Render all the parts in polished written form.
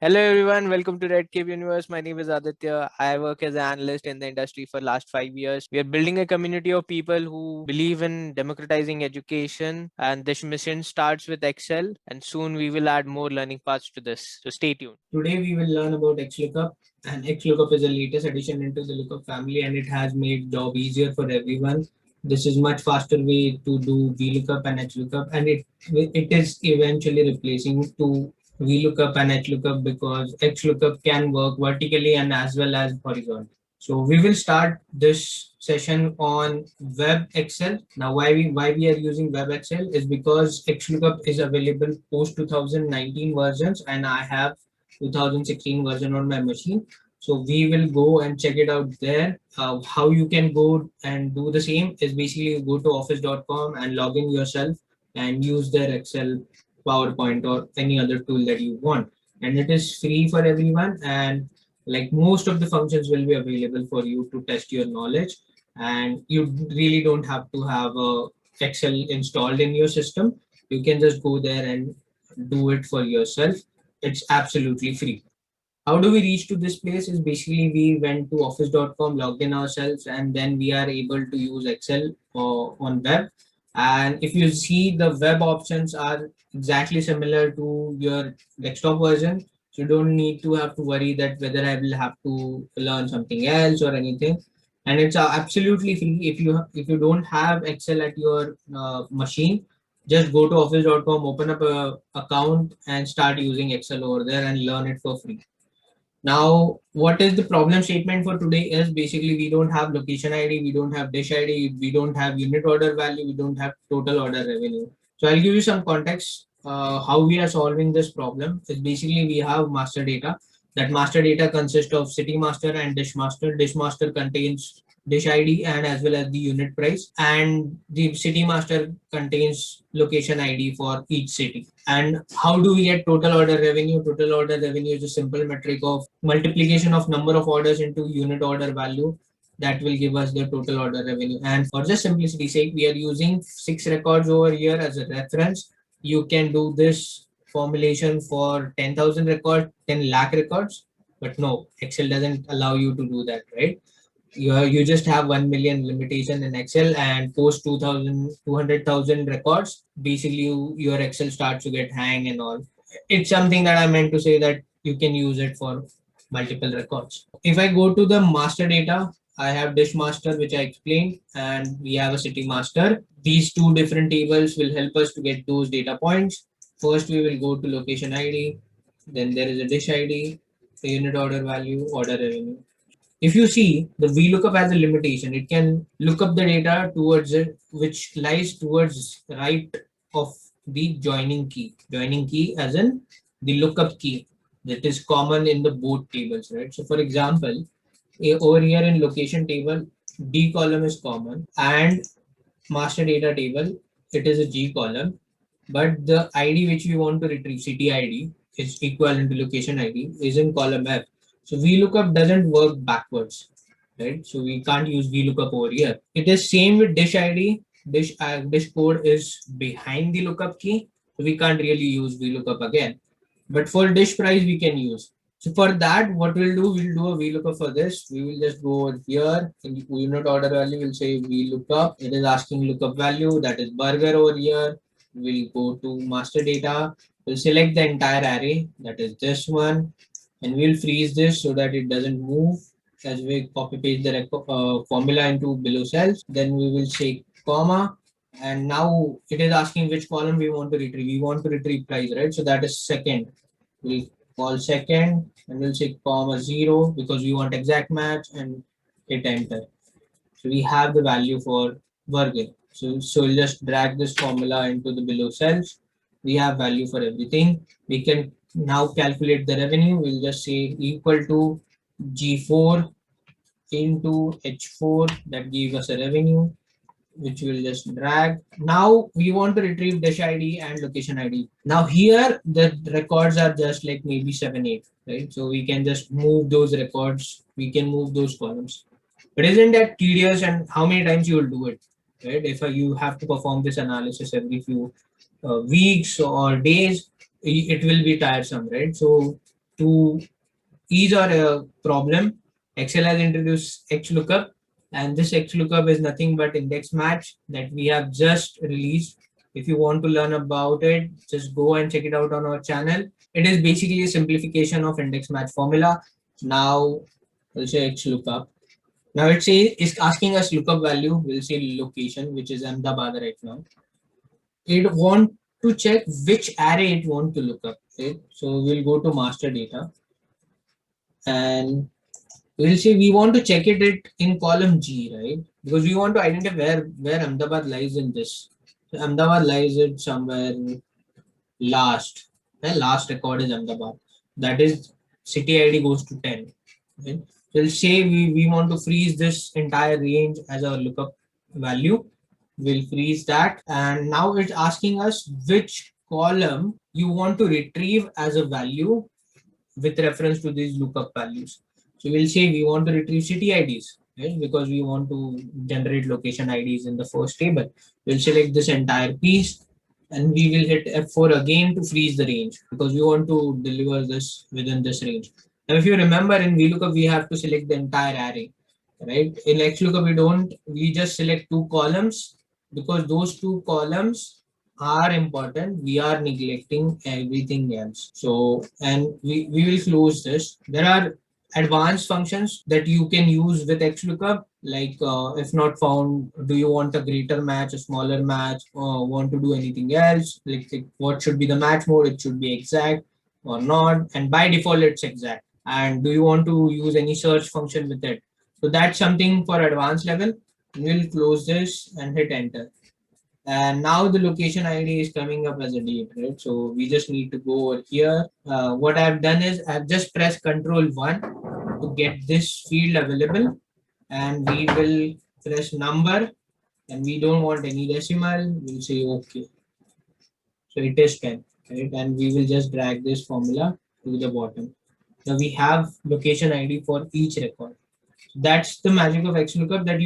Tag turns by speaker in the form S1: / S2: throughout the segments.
S1: Hello everyone, welcome to Red Cave Universe. My name is Aditya. I work as an analyst in the industry for last 5 years. We are building a community of people who believe in democratizing education, and this mission starts with Excel, and soon we will add more learning paths to this. So stay tuned. Today we will learn about XLOOKUP, and XLOOKUP is the latest addition into the lookup family, and it has made job easier for everyone. This is much faster way to do VLOOKUP and XLOOKUP, and it is eventually replacing two VLOOKUP and HLOOKUP because XLOOKUP can work vertically and as well as horizontal. So we will start this session on Web Excel. Now, why we are using Web Excel is because XLOOKUP is available post 2019 versions, and I have 2016 version on my machine. So we will go and check it out there. How you can go and do the same is basically go to office.com and log in yourself and use their Excel, PowerPoint, or any other tool that you want. And it is free for everyone. And like most of the functions will be available for you to test your knowledge. And you really don't have to have a Excel installed in your system. You can just go there and do it for yourself. It's absolutely free. How do we reach to this place is basically we went to office.com, logged in ourselves, and then we are able to use Excel on web. And if you see, the web options are exactly similar to your desktop version. So you don't need to have to worry that whether I will have to learn something else or anything. And it's absolutely free. If you don't have Excel at your machine, just go to office.com, open up a account, and start using Excel over there and learn it for free. Now, what is the problem statement for today is basically we don't have location ID, we don't have dish ID, we don't have unit order value, we don't have total order revenue. So I'll give you some context how we are solving this problem. Is basically we have master data. That master data consists of city master and dish master. Dish master contains dish ID and as well as the unit price, and the city master contains location ID for each city. And how do we get total order revenue? Total order revenue is a simple metric of multiplication of number of orders into unit order value. That will give us the total order revenue. And for just simplicity sake, we are using 6 records over here as a reference. You can do this formulation for 10,000 records, 10 lakh records, but no, Excel doesn't allow you to do that, right? You just have 1 million limitation in Excel, and post 200,000 records, basically your Excel starts to get hang and all. It's something that I meant to say that you can use it for multiple records. If I go to the master data, I have dish master, which I explained, and we have a city master. These two different tables will help us to get those data points. First, we will go to location ID, then there is a dish ID, the unit order value, order revenue. If you see, the VLOOKUP has a limitation. It can look up the data towards it, which lies towards right of the joining key. Joining key as in the lookup key that is common in the both tables, right? So for example, over here in location table, D column is common, and master data table, it is a G column, but the ID which we want to retrieve, city ID, is equivalent to location ID, is in column F. So VLOOKUP doesn't work backwards, right? So we can't use VLOOKUP over here. It is same with dish ID. Dish code is behind the lookup key, so we can't really use VLOOKUP again. But for dish price, we can use. So for that, what we'll do, we'll do a VLOOKUP for this. We will just go over here in the unit order value. We'll say VLOOKUP. It is asking lookup value, that is burger over here. We'll go to master data. We'll select the entire array, that is this one, and we'll freeze this so that it doesn't move as we copy paste the formula into below cells. Then we will say comma, and now it is asking which column we want to retrieve. We want to retrieve price, right? So that is second. We'll call second and we'll say comma 0 because we want exact match, and hit enter. So we have the value for burger. So we'll just drag this formula into the below cells. We have value for everything. We can now calculate the revenue. We'll just say equal to G4 into H4. That gives us a revenue, which we'll just drag. Now we want to retrieve dish ID and location ID. Now here the records are just like maybe 7, 8, right? So we can just move those records. We can move those columns. But isn't that tedious, and how many times you will do it, right? If you have to perform this analysis every few weeks or days, it will be tiresome, right? So
S2: To ease our problem, Excel has introduced XLOOKUP, and this XLOOKUP is nothing but index match that we have just released. If you want to learn about it, just go and check it out on our channel. It is basically a simplification of index match formula. Now we'll say XLOOKUP. Now it's asking us lookup value. We'll say location, which is Ahmedabad right now. It want to check which array it want to look up. Right? So we'll go to master data and we'll say we want to check it in column G, right? Because we want to identify where Ahmedabad lies in this. So Ahmedabad lies it somewhere last. The last record is Ahmedabad. That is city ID goes to 10. Right? So we'll say we want to freeze this entire range as a lookup value. We'll freeze that. And now it's asking us which column you want to retrieve as a value with reference to these lookup values. So we'll say we want to retrieve city IDs, right? Because we want to generate location IDs in the first table. We'll select this entire piece and we will hit F4 again to freeze the range because we want to deliver this within this range. Now, if you remember in VLOOKUP, we have to select the entire array, right? In XLOOKUP, we just select two columns because those two columns are important. We are neglecting everything else. So, and we will close this. There are advanced functions that you can use with XLOOKUP, like if not found, do you want a greater match, a smaller match, or want to do anything else? Like what should be the match mode? It should be exact or not. And by default, it's exact. And do you want to use any search function with it? So that's something for advanced level. We'll close this and hit enter. And now the location ID is coming up as a date, right? So we just need to go over here. What I've done is I've just pressed Control 1 to get this field available, and we will press number, and we don't want any decimal. We'll say OK. So it is 10, right? And we will just drag this formula to the bottom. Now we have location ID for each record. That's the magic of XLOOKUP, that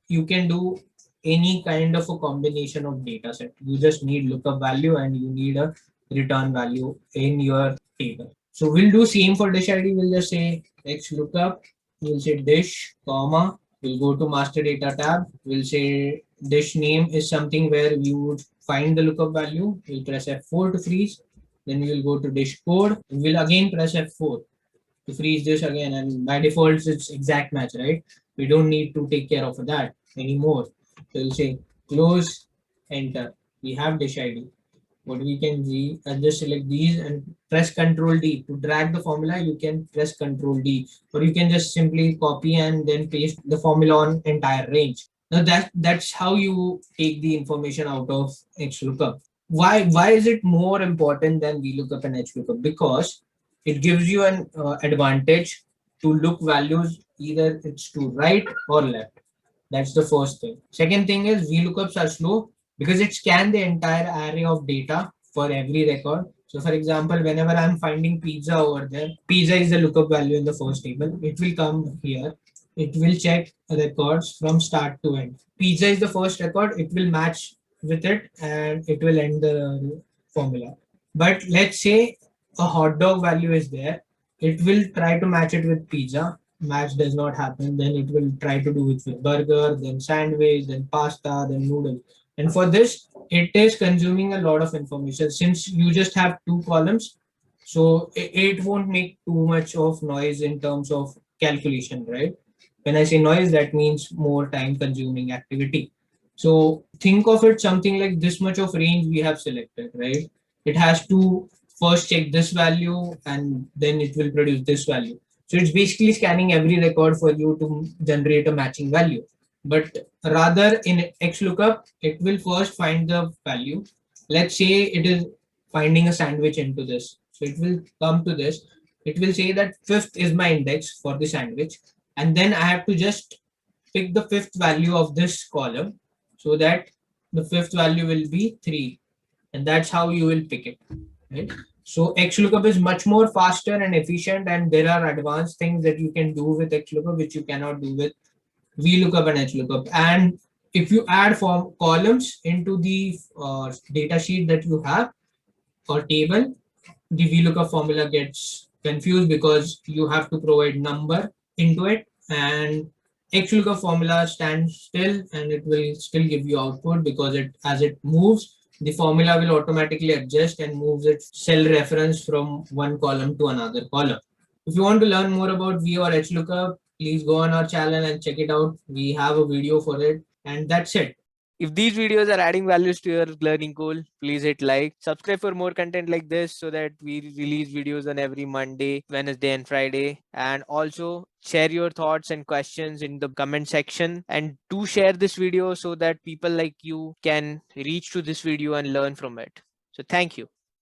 S2: you can do any kind of a combination of data set. You just need lookup value and you need a return value in your table. So we'll do same for dish ID. We'll just say XLOOKUP. We'll say dish, comma. We'll go to master data tab. We'll say dish name is something where you would find the lookup value. We'll press F4 to freeze. Then we will go to dish code. We'll again press F4 to freeze this again, and by default it's exact match, right? We don't need to take care of that anymore. So we'll say close, enter. We have dish ID. What we can see, and just select these and press Control D to drag the formula. You can press Control D, or you can just simply copy and then paste the formula on entire range. Now that's how you take the information out of XLOOKUP. Why is it more important than VLOOKUP and HLOOKUP? Because it gives you an advantage to look values either it's to right or left. That's the first thing. Second thing is VLOOKUPs are slow because it scans the entire array of data for every record. So for example, whenever I'm finding pizza over there, pizza is the lookup value in the first table. It will come here. It will check records from start to end. Pizza is the first record. It will match with it and it will end the formula. But let's say a hot dog value is there, it will try to match it with pizza. Match does not happen, then it will try to do it with burger, then sandwich, then pasta, then noodle. And for this, it is consuming a lot of information since you just have two columns. So it won't make too much of noise in terms of calculation, right? When I say noise, that means more time consuming activity. So think of it something like this much of range we have selected, right? It has to first check this value and then it will produce this value. So it's basically scanning every record for you to generate a matching value. But rather in XLOOKUP, it will first find the value. Let's say it is finding a sandwich into this. So it will come to this. It will say that fifth is my index for the sandwich. And then I have to just pick the fifth value of this column so that the fifth value will be 3. And that's how you will pick it. Right? So XLOOKUP is much more faster and efficient, and there are advanced things that you can do with XLOOKUP which you cannot do with VLOOKUP and HLOOKUP. And if you add form columns into the data sheet that you have or table, the VLOOKUP formula gets confused because you have to provide number into it, and XLOOKUP formula stands still and it will still give you output because as it moves, the formula will automatically adjust and moves its cell reference from one column to another column. If you want to learn more about V or HLOOKUP, please go on our channel and check it out. We have a video for it, and that's it.
S1: If these videos are adding values to your learning goal, please hit like, subscribe for more content like this so that we release videos on every Monday, Wednesday and Friday. And also share your thoughts and questions in the comment section, and do share this video so that people like you can reach to this video and learn from it. So thank you.